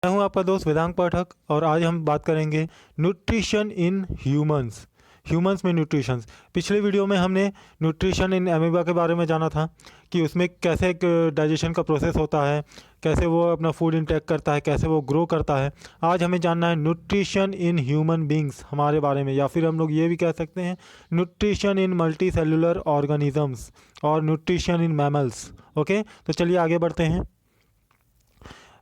मैं हूं आपका दोस्त वेदांग पाठक और आज हम बात करेंगे न्यूट्रिशन इन ह्यूमंस में न्यूट्रिशंस। पिछले वीडियो में हमने न्यूट्रिशन इन एमीबा के बारे में जाना था कि उसमें कैसे डाइजेशन का प्रोसेस होता है, कैसे वो अपना फूड इंटेक करता है, कैसे वो ग्रो करता है। आज हमें जानना है न्यूट्रिशन इन ह्यूमन बींग्स हमारे बारे में, या फिर हम लोग ये भी कह सकते हैं nutrition in multi cellular organisms और न्यूट्रिशन इन मैमल्स। ओके, तो चलिए आगे बढ़ते हैं।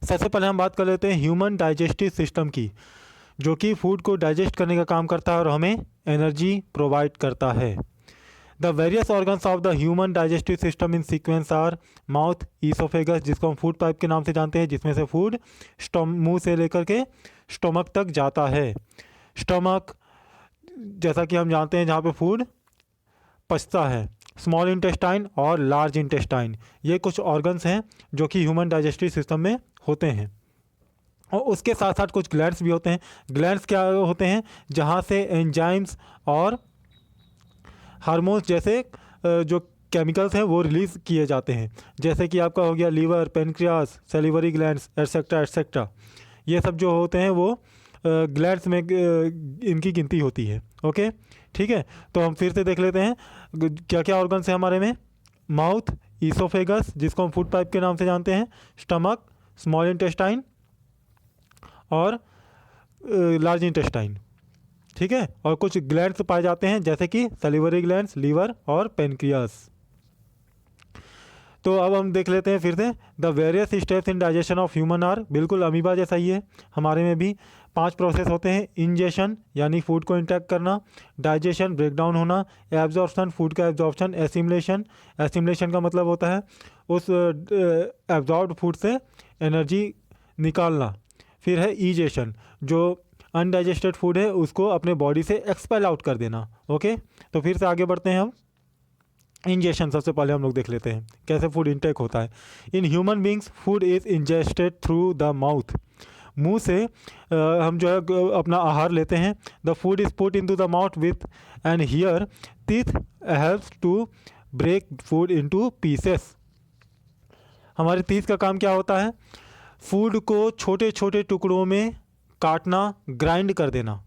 सबसे पहले हम बात कर लेते हैं ह्यूमन डाइजेस्टिव सिस्टम की, जो कि फूड को डाइजेस्ट करने का काम करता है और हमें एनर्जी प्रोवाइड करता है। The various organs of the human digestive system in sequence are mouth, oesophagus जिसको हम फूड पाइप के नाम से जानते हैं, जिसमें से फूड मुंह से लेकर के स्टोमक तक जाता है। स्टोमक जैसा कि हम जानते हैं जहाँ पे फूड पचता है। स्मॉल इंटेस्टाइन और लार्ज इंटेस्टाइन, ये कुछ ऑर्गन्स हैं जो कि ह्यूमन डाइजेस्टिव सिस्टम में होते हैं। और उसके साथ साथ कुछ ग्लैंड्स भी होते हैं। ग्लैंड्स क्या होते हैं? जहाँ से एंजाइम्स और हार्मोन्स जैसे जो केमिकल्स हैं वो रिलीज़ किए जाते हैं। जैसे कि आपका हो गया liver, pancreas, salivary glands etcetera etcetera. ये सब जो होते हैं वो ग्लैंड्स में इनकी गिनती होती है। ओके, ठीक है। तो हम फिर से देख लेते हैं क्या क्या ऑर्गन्स हैं हमारे में। माउथ, ईसोफेगस जिसको हम फूड पाइप के नाम से जानते हैं, स्टमक, स्मॉल इंटेस्टाइन और लार्ज इंटेस्टाइन, ठीक है। और कुछ ग्लैंड्स पाए जाते हैं जैसे कि सलिवरी ग्लैंड्स, लीवर और पेनक्रियास। तो अब हम देख लेते हैं फिर से the various steps in digestion of human are, बिल्कुल अमीबा जैसा ही है। हमारे में भी 5 प्रोसेस होते हैं। इंजेशन यानी फूड को इंटेक करना, डाइजेशन ब्रेकडाउन होना, एब्जॉर्प्शन फूड का एब्जॉर्प्शन, एसिमुलेशन, एसिमुलेशन का मतलब होता है उस एब्जॉर्ब्ड फूड से एनर्जी निकालना। फिर है ईजेशन, जो अनडाइजेस्टेड फूड है उसको अपने बॉडी से एक्सपेल आउट कर देना। ओके, तो फिर से आगे बढ़ते हैं हम। इंजेशन सबसे पहले हम लोग देख लेते हैं कैसे फूड इंटेक होता है। In human beings food is ingested through the mouth, मुंह से हम जो है अपना आहार लेते हैं। The food is put into the mouth with and here teeth helps to break food into pieces. हमारे टीथ का काम क्या होता है? फूड को छोटे छोटे टुकड़ों में काटना, ग्राइंड कर देना,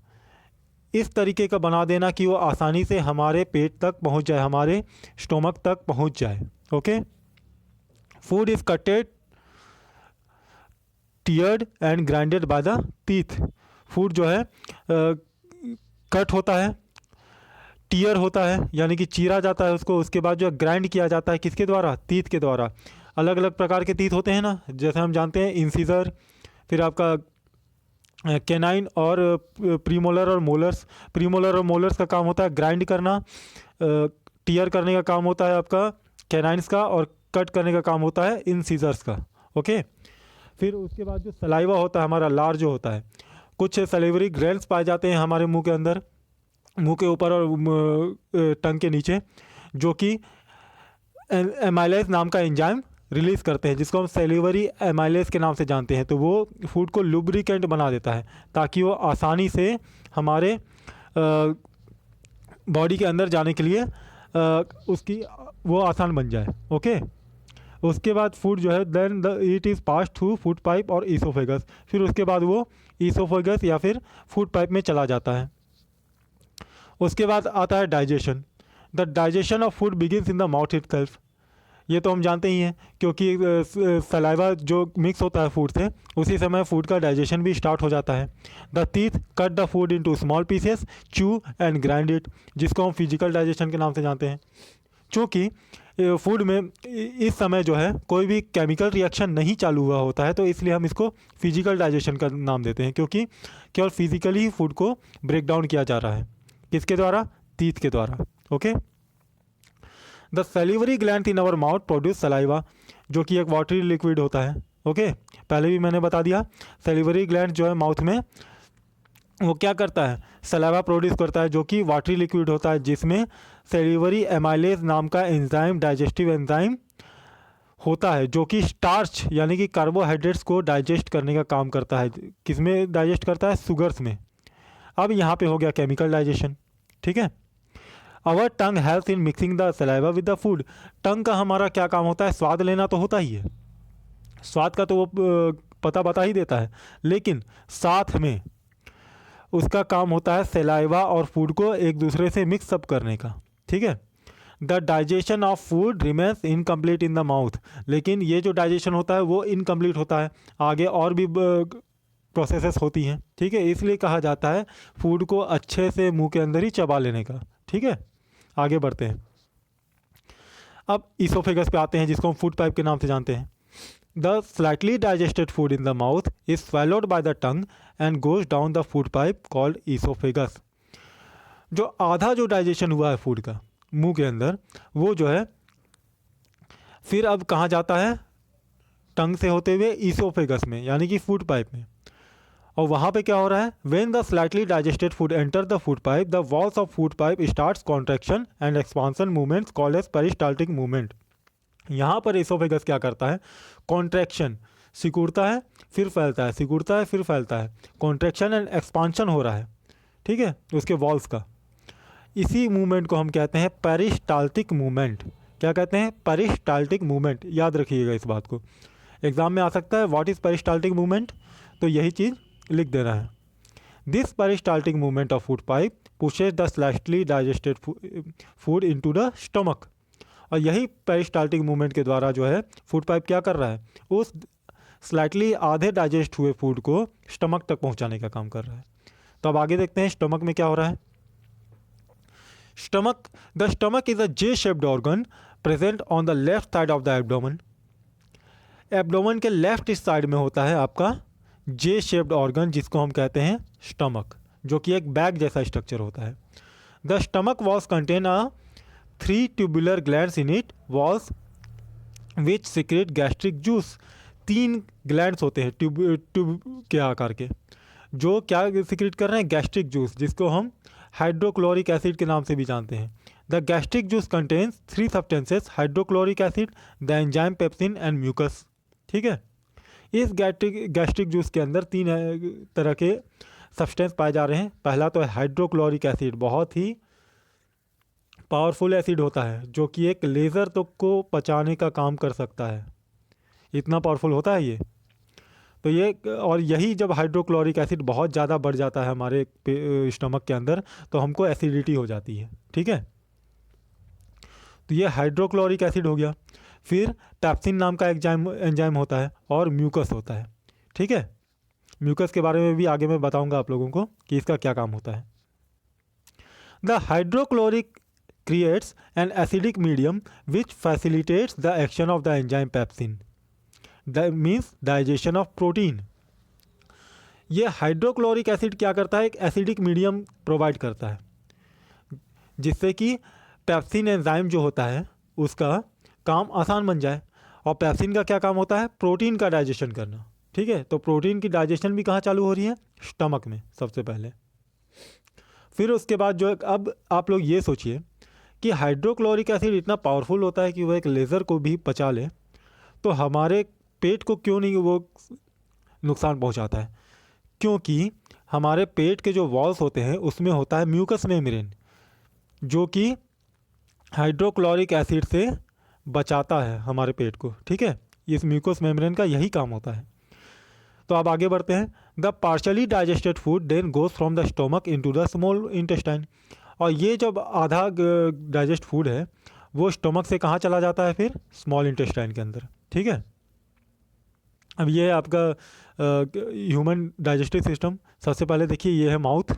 इस तरीके का बना देना कि वो आसानी से हमारे पेट तक पहुंच जाए, हमारे स्टोमक तक पहुंच जाए। Okay, food is कटेड, tiered and grinded by the teeth. Food जो है कट होता है, टीयर होता है यानी कि चीरा जाता है उसको, उसके बाद जो है ग्राइंड किया जाता है किसके द्वारा? टीथ के द्वारा। अलग अलग प्रकार के टीथ होते हैं ना, जैसे हम जानते हैं इंसीजर, फिर आपका कैनाइन और प्रीमोलर और मोलर्स। प्रीमोलर और मोलर्स का काम होता है ग्राइंड करना, टीयर करने का काम होता है आपका कैनाइन्स का, और कट करने का काम होता है इन सीजर्स का। ओके, फिर उसके बाद जो सलाइवा होता है हमारा, लार जो होता है, कुछ सलेवरी ग्लैंड्स पाए जाते हैं हमारे मुंह के अंदर, मुंह के ऊपर और टंग के नीचे, जो कि एमाइलेज नाम का एंजाइम रिलीज़ करते हैं, जिसको हम सेलिवरी एमाइलेज के नाम से जानते हैं। तो वो फूड को लुब्रिकेंट बना देता है ताकि वो आसानी से हमारे बॉडी के अंदर जाने के लिए उसकी वो आसान बन जाए। ओके, उसके बाद फूड जो है then it is pass through food pipe और ईसोफेगस। फिर उसके बाद वो ईसोफेगस या फिर फूड पाइप में चला जाता है। उसके बाद आता है digestion. The digestion of food begins in the mouth itself. ये तो हम जानते ही हैं क्योंकि सलाइवा जो मिक्स होता है फूड से, उसी समय फूड का डाइजेशन भी स्टार्ट हो जाता है। The teeth cut the food into small pieces, chew and grind it, जिसको हम फिजिकल डाइजेशन के नाम से जानते हैं। चूँकि फूड में इस समय जो है कोई भी केमिकल रिएक्शन नहीं चालू हुआ होता है, तो इसलिए हम इसको फिजिकल डाइजेशन का नाम देते हैं, क्योंकि केवल फिजिकली ही फूड को ब्रेक डाउन किया जा रहा है। किसके द्वारा? टीथ के द्वारा। Okay, the salivary gland in our mouth produce saliva, जो कि एक वाटरी लिक्विड होता है। ओके, पहले भी मैंने बता दिया, सेलिवरी ग्लैंड जो है माउथ में वो क्या करता है? सलाइवा प्रोड्यूस करता है, जो कि वाटरी लिक्विड होता है, जिसमें सेलिवरी एमाइलेज नाम का एंजाइम, डाइजेस्टिव एंजाइम होता है, जो कि स्टार्च यानी कि कार्बोहाइड्रेट्स को डाइजेस्ट करने का काम करता है। किसमें डाइजेस्ट करता है? शुगर्स में। अब यहाँ पे हो गया केमिकल डाइजेशन, ठीक है। Our tongue help in mixing the saliva with the food. Tongue का हमारा क्या काम होता है? स्वाद लेना तो होता ही है, स्वाद का तो वो पता बता ही देता है, लेकिन साथ में उसका काम होता है सलाइवा और फूड को एक दूसरे से मिक्स अप करने का, ठीक है। The digestion of food remains incomplete in the mouth, लेकिन ये जो डाइजेशन होता है वो इनकम्प्लीट होता है, आगे और भी प्रोसेसेस होती हैं, ठीक है। इसलिए कहा जाता है फूड को अच्छे से मुंह के अंदर ही चबा लेने का, ठीक है। आगे बढ़ते हैं, अब इसोफेगस पे आते हैं, जिसको हम फूड पाइप के नाम से जानते हैं। The slightly digested food in the mouth is swallowed by the tongue and goes down the food pipe called oesophagus. जो आधा जो डाइजेशन हुआ है फूड का मुंह के अंदर, वो जो है फिर अब कहाँ जाता है, टंग से होते हुए इसोफेगस में, यानी कि फूड पाइप में। और वहाँ पे क्या हो रहा है, when the slightly digested food enter the food pipe the walls of food pipe starts contraction and expansion movements called as peristaltic movement. यहाँ पर इसोफेगस क्या करता है, कॉन्ट्रैक्शन, सिकुड़ता है फिर फैलता है, सिकुड़ता है फिर फैलता है, कॉन्ट्रैक्शन एंड एक्सपांशन हो रहा है, ठीक है, उसके वॉल्स का। इसी मूवमेंट को हम कहते हैं पेरिस्टाल्टिक मूवमेंट। क्या कहते हैं, पेरिस्टाल्टिक मूवमेंट। याद रखिएगा इस बात को, एग्जाम में आ सकता है व्हाट इज़ पेरिस्टाल्टिक मूवमेंट, तो यही चीज़ लिख देना है। This peristaltic movement of food pipe pushes the slightly digested food into the stomach. और यही पेरिस्टाल्टिक मूवमेंट के द्वारा जो है फूड पाइप क्या कर रहा है, उस स्लाइटली आधे डाइजेस्ट हुए फूड को स्टमक तक पहुंचाने का काम कर रहा है। तो अब आगे देखते हैं स्टमक में क्या हो रहा है। The stomach is a J shaped organ present on the left side of the abdomen. Abdomen के लेफ्ट साइड में होता है आपका जे शेप्ड ऑर्गन, जिसको हम कहते हैं स्टमक, जो कि एक बैग जैसा स्ट्रक्चर होता है। The stomach walls contain a 3 tubular glands in it walls which secrete gastric juice. 3 glands होते हैं ट्यूब के आकार के, जो क्या सिक्रेट कर रहे हैं, गैस्ट्रिक जूस, जिसको हम हाइड्रोक्लोरिक एसिड के नाम से भी जानते हैं। The gastric juice contains 3 substances, hydrochloric acid, the enzyme pepsin and mucus, ठीक है। इस गैस्ट्रिक जूस के अंदर 3 तरह के सब्सटेंस पाए जा रहे हैं। पहला तो है हाइड्रोक्लोरिक एसिड, बहुत ही पावरफुल एसिड होता है, जो कि एक लेज़र तो को पचाने का काम कर सकता है, इतना पावरफुल होता है ये। तो ये, और यही जब हाइड्रोक्लोरिक एसिड बहुत ज़्यादा बढ़ जाता है हमारे स्टमक के अंदर, तो हमको एसिडिटी हो जाती है, ठीक है। तो ये हाइड्रोक्लोरिक एसिड हो गया। फिर पेप्सिन नाम का एंजाइम होता है, और म्यूकस होता है, ठीक है। म्यूकस के बारे में भी आगे मैं बताऊंगा आप लोगों को कि इसका क्या काम होता है। The hydrochloric creates an acidic medium which facilitates the action of the enzyme pepsin. That means digestion of protein. ये हाइड्रोक्लोरिक एसिड क्या करता है, एक एसिडिक मीडियम प्रोवाइड करता है, जिससे कि पेप्सिन एंजाइम जो होता है उसका काम आसान बन जाए। और पेप्सिन का क्या काम होता है, प्रोटीन का डाइजेशन करना, ठीक है। तो प्रोटीन की डाइजेशन भी कहाँ चालू हो रही है, स्टमक में सबसे पहले। फिर उसके बाद जो, अब आप लोग ये सोचिए कि हाइड्रोक्लोरिक एसिड इतना पावरफुल होता है कि वह एक लेज़र को भी पचा ले, तो हमारे पेट को क्यों नहीं वो नुकसान पहुंचाता है, क्योंकि हमारे पेट के जो वॉल्स होते हैं उसमें होता है म्यूकस मेम्ब्रेन, जो कि हाइड्रोक्लोरिक एसिड से बचाता है हमारे पेट को, ठीक है। इस म्यूकस मेम्ब्रेन का यही काम होता है। तो अब आगे बढ़ते हैं। The partially digested food then goes from the stomach into the small intestine. और ये जब आधा डाइजेस्ट फूड है वो स्टोमक से कहाँ चला जाता है, फिर स्मॉल इंटेस्टाइन के अंदर, ठीक है। अब ये आपका ह्यूमन डाइजेस्टिव सिस्टम, सबसे पहले देखिए ये है माउथ,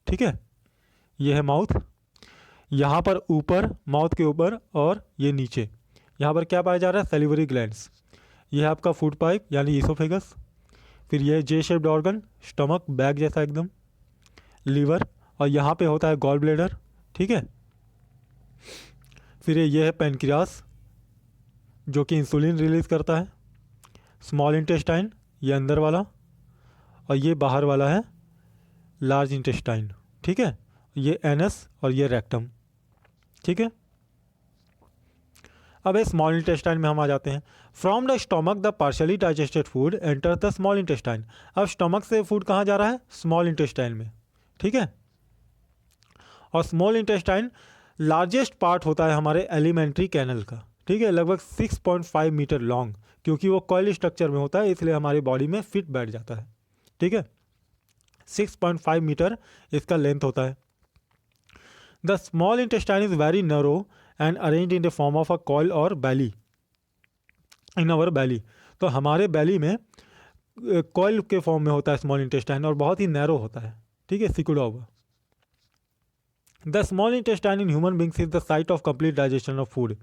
ठीक है, ये है माउथ, यहाँ पर ऊपर माउथ के ऊपर और ये नीचे, यहाँ पर क्या पाया जा रहा है, सैलिवरी ग्लैंड्स। ये है आपका फूड पाइप यानी इसोफेगस। फिर ये जे शेप्ड ऑर्गन, स्टमक बैग जैसा एकदम, लीवर, और यहाँ पे होता है गॉल ब्लैडर, ठीक है। फिर ये है पेनक्रियास, जो कि इंसुलिन रिलीज़ करता है। स्मॉल इंटेस्टाइन ये अंदर वाला, और ये बाहर वाला है लार्ज इंटेस्टाइन, ठीक है। ये एनस और ये रेक्टम, ठीक है। अब इस स्मॉल इंटेस्टाइन में हम आ जाते हैं। From the stomach the partially digested food enter the small intestine. अब स्टोमक से फूड कहाँ जा रहा है, स्मॉल इंटेस्टाइन में, ठीक है। और स्मॉल इंटेस्टाइन लार्जेस्ट पार्ट होता है हमारे एलिमेंट्री कैनल का, ठीक है, लगभग 6.5 मीटर लॉन्ग, क्योंकि वो कॉइल स्ट्रक्चर में होता है इसलिए हमारी बॉडी में फिट बैठ जाता है। ठीक है, 6.5 मीटर इसका लेंथ होता है। The small intestine is very narrow and arrange in the form of a coil और बैली इन आवर बैली। तो हमारे बैली में कॉइल के फॉर्म में होता है स्मॉल इंटेस्टाइन और बहुत ही नैरो होता है। ठीक है, सिकुड़ा हुआ। The small intestine in human beings is the site of complete digestion of food.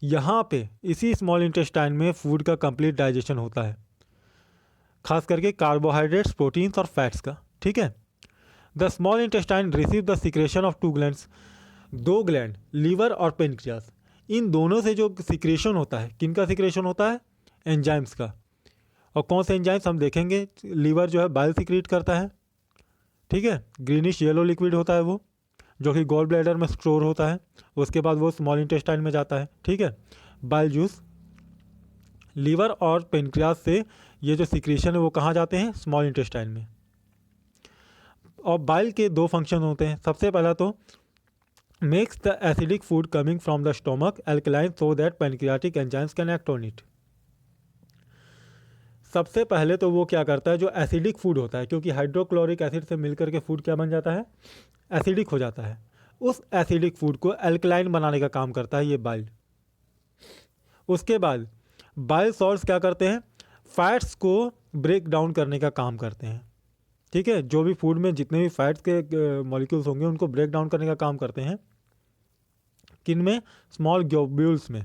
यहाँ पे इसी स्मॉल इंटेस्टाइन में फूड का कंप्लीट डाइजेशन होता है, खास करके कार्बोहाइड्रेट्स, प्रोटीन्स और फैट्स का। ठीक है, the small intestine receive the secretion of 2 glands, 2 gland, liver और पेनक्रियास। इन दोनों से जो सिक्रेशन होता है, किनका सिक्रेशन होता है? एंजाइम्स का। और कौन से एंजाइम्स हम देखेंगे? लीवर जो है बाइल सिक्रीट करता है। ठीक है, ग्रीनिश येलो लिक्विड होता है वो, जो कि गॉल ब्लैडर में स्टोर होता है, उसके बाद वो स्मॉल इंटेस्टाइन में जाता है। ठीक है, बाइल जूस। लीवर और पेनक्रियास से ये जो सिक्रेशन है वो कहाँ जाते हैं? स्मॉल इंटेस्टाइन में। और बाइल के 2 फंक्शन होते हैं। सबसे पहला तो makes the acidic food coming from the stomach alkaline so that pancreatic enzymes can act on it. सबसे पहले तो वो क्या करता है, जो एसिडिक फूड होता है, क्योंकि हाइड्रोक्लोरिक एसिड से मिलकर के फूड क्या बन जाता है? एसिडिक हो जाता है। उस एसिडिक फूड को एल्कलाइन बनाने का काम करता है ये बाइल। उसके बाद बाइल सॉल्ट्स क्या करते हैं? फैट्स को ब्रेक डाउन करने का काम करते हैं। ठीक है, जो भी फूड में जितने भी फैट्स के मॉलिक्यूल्स होंगे उनको ब्रेक डाउन करने का काम करते हैं। किन में? स्मॉल ग्लोब्यूल्स में,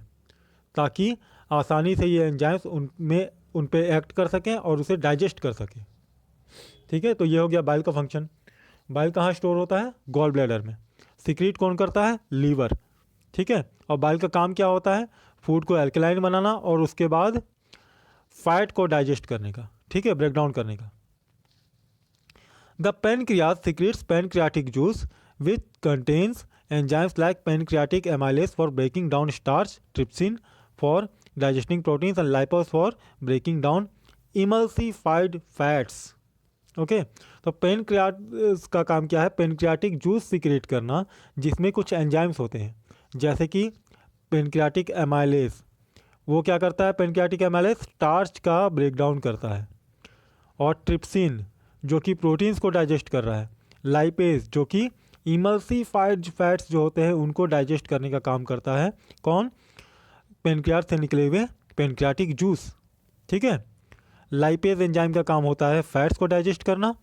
ताकि आसानी से ये एंजाइम्स उन पे एक्ट कर सकें और उसे डाइजेस्ट कर सकें। ठीक है, तो ये हो गया बाइल का फंक्शन। बाइल कहाँ स्टोर होता है? गॉल ब्लैडर में। सिक्रीट कौन करता है? लीवर। ठीक है, और बाइल का काम क्या होता है? फूड को एल्कलाइन बनाना और उसके बाद फैट को डाइजेस्ट करने का। ठीक है, ब्रेक डाउन करने का। The pancreas secretes pancreatic juice which contains enzymes like pancreatic amylase for breaking down starch, trypsin for digesting proteins and lipase for breaking down emulsified fats. Okay, तो pancreas का काम क्या है? पेनक्रियाटिक जूस सिक्रेट करना, जिसमें कुछ enzymes होते हैं, जैसे कि पेनक्रियाटिक एमाइलेज। वो क्या करता है? पेनक्रियाटिक एमाइलेज स्टार्च का ब्रेक डाउन करता है। और ट्रिप्सिन जो कि प्रोटीन्स को डाइजेस्ट कर रहा है। लाइपेज जो कि इमल्सिफाइड फैट्स जो होते हैं उनको डाइजेस्ट करने का काम करता है। कौन? पेनक्रियास से निकले हुए पेनक्रियाटिक जूस। ठीक है, लाइपेज एंजाइम का काम होता है फैट्स को डाइजेस्ट करना,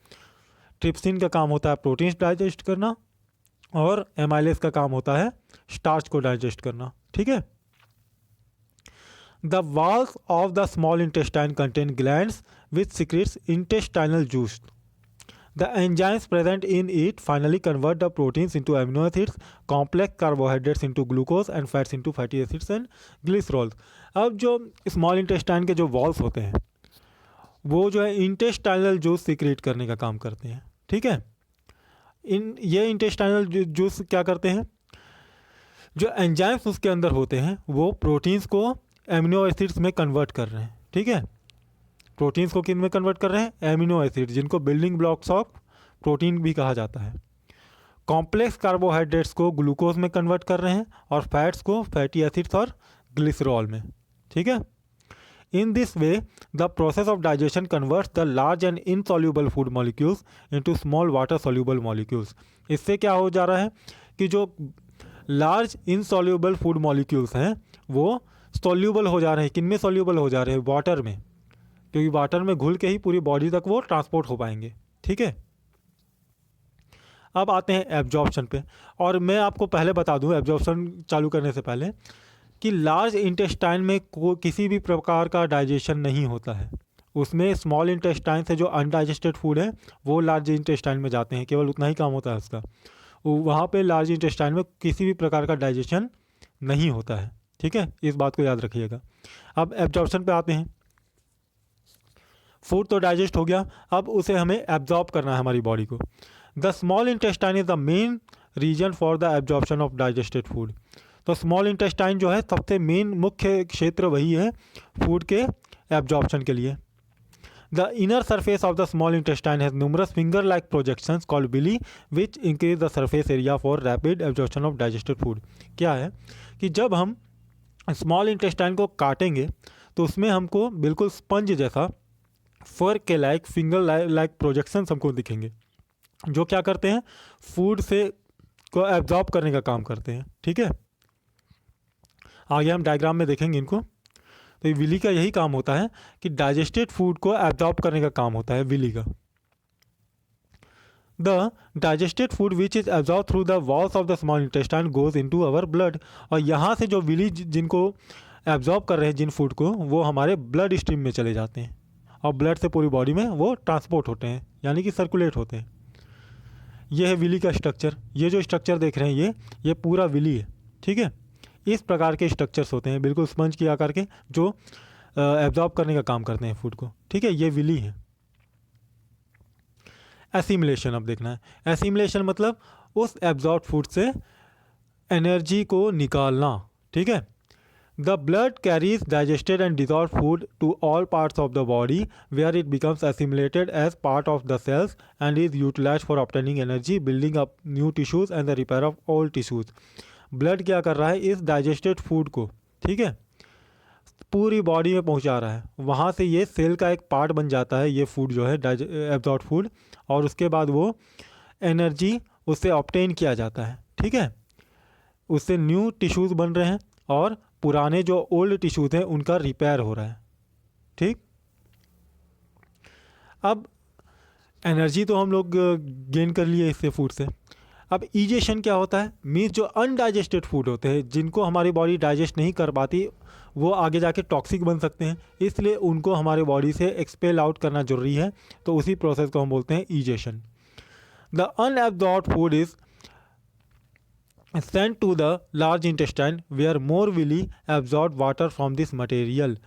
ट्रिप्सिन का काम होता है प्रोटीन्स डाइजेस्ट करना, और एमाइलेज का काम होता है स्टार्च को डाइजेस्ट करना। ठीक है, the walls of the small intestine contain glands which secretes intestinal juice. The enzymes present in it finally convert the proteins into amino acids, complex carbohydrates into glucose and fats into fatty acids and glycerols. अब जो small intestine के जो walls होते हैं वो जो है intestinal juice secrete करने का काम करते हैं। ठीक है, ये इंटेस्टाइनल जूस क्या करते हैं? जो एंजाइम्स उसके अंदर होते हैं वो प्रोटीन्स को एमिनो एसिड्स में कन्वर्ट कर रहे हैं। ठीक है, प्रोटीन्स को किन में कन्वर्ट कर रहे हैं? एमिनो एसिड, जिनको बिल्डिंग ब्लॉक्स ऑफ प्रोटीन भी कहा जाता है। कॉम्प्लेक्स कार्बोहाइड्रेट्स को ग्लूकोज में कन्वर्ट कर रहे हैं और फैट्स को फैटी एसिड्स और ग्लिसरॉल में। ठीक है, in this way the process of digestion converts the large and insoluble food molecules into small water soluble molecules. इससे क्या हो जा रहा है कि जो लार्ज इनसॉल्यूबल फूड मॉलिक्यूल्स हैं वो सॉल्यूबल हो जा रहे हैं। किन में सॉल्यूबल हो जा रहे हैं? वाटर में, क्योंकि वाटर में घुल के ही पूरी बॉडी तक वो ट्रांसपोर्ट हो पाएंगे। ठीक है, अब आते हैं एब्जॉर्प्शन पे। और मैं आपको पहले बता दूं एब्जॉर्प्शन चालू करने से पहले कि लार्ज इंटेस्टाइन में किसी भी प्रकार का डाइजेशन नहीं होता है। उसमें स्मॉल इंटेस्टाइन से जो अनडाइजेस्टेड फूड है वो लार्ज इंटेस्टाइन में जाते हैं, केवल उतना ही काम होता है उसका। वहाँ पे लार्ज इंटेस्टाइन में किसी भी प्रकार का डाइजेशन नहीं होता है। ठीक है, इस बात को याद रखिएगा। अब एब्जॉर्प्शन पे आते हैं। फूड तो डाइजेस्ट हो गया, अब उसे हमें एब्जॉर्ब करना है हमारी बॉडी को। The small intestine is the main region for the absorption of digested food. तो स्मॉल इंटेस्टाइन जो है सबसे मेन मुख्य क्षेत्र वही है फूड के एब्जॉर्प्शन के लिए। The inner surface of the small intestine has numerous finger like projections called villi which increase the surface area for rapid absorption of digested food. क्या है कि जब हम स्मॉल इंटेस्टाइन को काटेंगे तो उसमें हमको बिल्कुल स्पंज जैसा फर के लाइक फिंगर लाइक प्रोजेक्शंस हमको दिखेंगे, जो क्या करते हैं, फूड से को एब्जॉर्ब करने का काम करते हैं। ठीक है, आगे हम डायग्राम में देखेंगे इनको। तो विली का यही काम होता है कि डाइजेस्टेड फूड को एब्जॉर्ब करने का काम होता है विली का। The digested food which is absorb through the walls of the small intestine goes into our blood. और यहाँ से जो विली जिनको एब्जॉर्ब कर रहे हैं जिन फूड को, वो हमारे ब्लड स्ट्रीम में चले जाते हैं और ब्लड से पूरी बॉडी में वो ट्रांसपोर्ट होते हैं, यानी कि सर्कुलेट होते हैं। ये है विली का स्ट्रक्चर। ये जो स्ट्रक्चर देख रहे हैं ये पूरा विली है। ठीक है, इस प्रकार के स्ट्रक्चर्स होते हैं बिल्कुल स्पंज के आकार के, जो एब्जॉर्ब करने का काम करते हैं फूड को। ठीक है, ये विली है। एसिमिलेशन अब देखना है। एसिमिलेशन मतलब उस एब्जॉर्ब फूड से एनर्जी को निकालना। ठीक है, the blood carries digested and dissolve food to all parts of the body where it becomes assimilated as part of the cells and is utilise for obtaining energy, building up new tissues and the repair of old tissues. Blood क्या कर रहा है, इस digested food को, ठीक है, पूरी body में पहुंचा रहा है। वहाँ से ये सेल का एक पार्ट बन जाता है ये फूड जो है एब्जॉर्ब फूड, और उसके बाद वो एनर्जी उससे ऑब्टेन किया जाता है। ठीक है, उससे न्यू टिश्यूज़ बन रहे हैं और पुराने जो ओल्ड टिश्यूज़ हैं उनका रिपेयर हो रहा है। ठीक, अब एनर्जी तो हम लोग गेन कर लिए इससे फूड से। अब ईजेशन क्या होता है, मीन्स जो अनडाइजेस्टेड फूड होते हैं जिनको हमारी बॉडी डाइजेस्ट नहीं कर पाती, वो आगे जाके टॉक्सिक बन सकते हैं, इसलिए उनको हमारे बॉडी से एक्सपेल आउट करना जरूरी है। तो उसी प्रोसेस को हम बोलते हैं egestion. The unabsorbed food is sent to the large intestine where more villi absorb water from this material.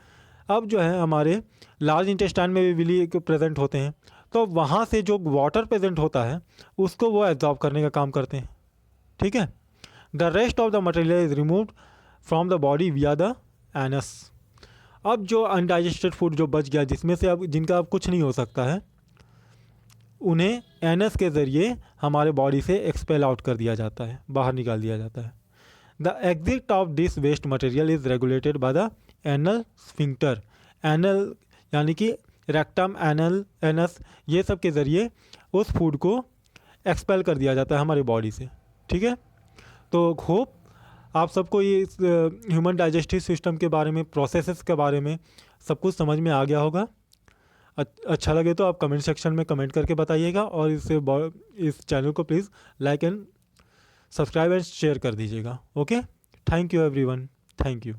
अब जो है हमारे लार्ज इंटेस्टाइन में भी विली प्रेजेंट होते हैं, तो वहाँ से जो वाटर प्रेजेंट होता है उसको वो एब्जॉर्ब करने का काम करते हैं। ठीक है, the rest of the material is removed from the body विया द एनस। अब जो अनडाइजेस्टेड फूड जो बच गया, जिसमें से अब जिनका अब कुछ नहीं हो सकता है, उन्हें एनस के ज़रिए हमारे बॉडी से एक्सपेल आउट कर दिया जाता है, बाहर निकाल दिया जाता है। The exit of this waste material is regulated by the anal sphincter. Anal यानी कि रेक्टम, एनल, एनस, ये सब के ज़रिए उस फूड को एक्सपेल कर दिया जाता है हमारी बॉडी से। ठीक है, तो होप आप सबको ये ह्यूमन डाइजेस्टिव सिस्टम के बारे में, प्रोसेसेस के बारे में सब कुछ समझ में आ गया होगा। अच्छा लगे तो आप कमेंट सेक्शन में कमेंट करके बताइएगा, और इस चैनल को please like and subscribe and share कर दीजिएगा। Okay, thank you everyone, thank you.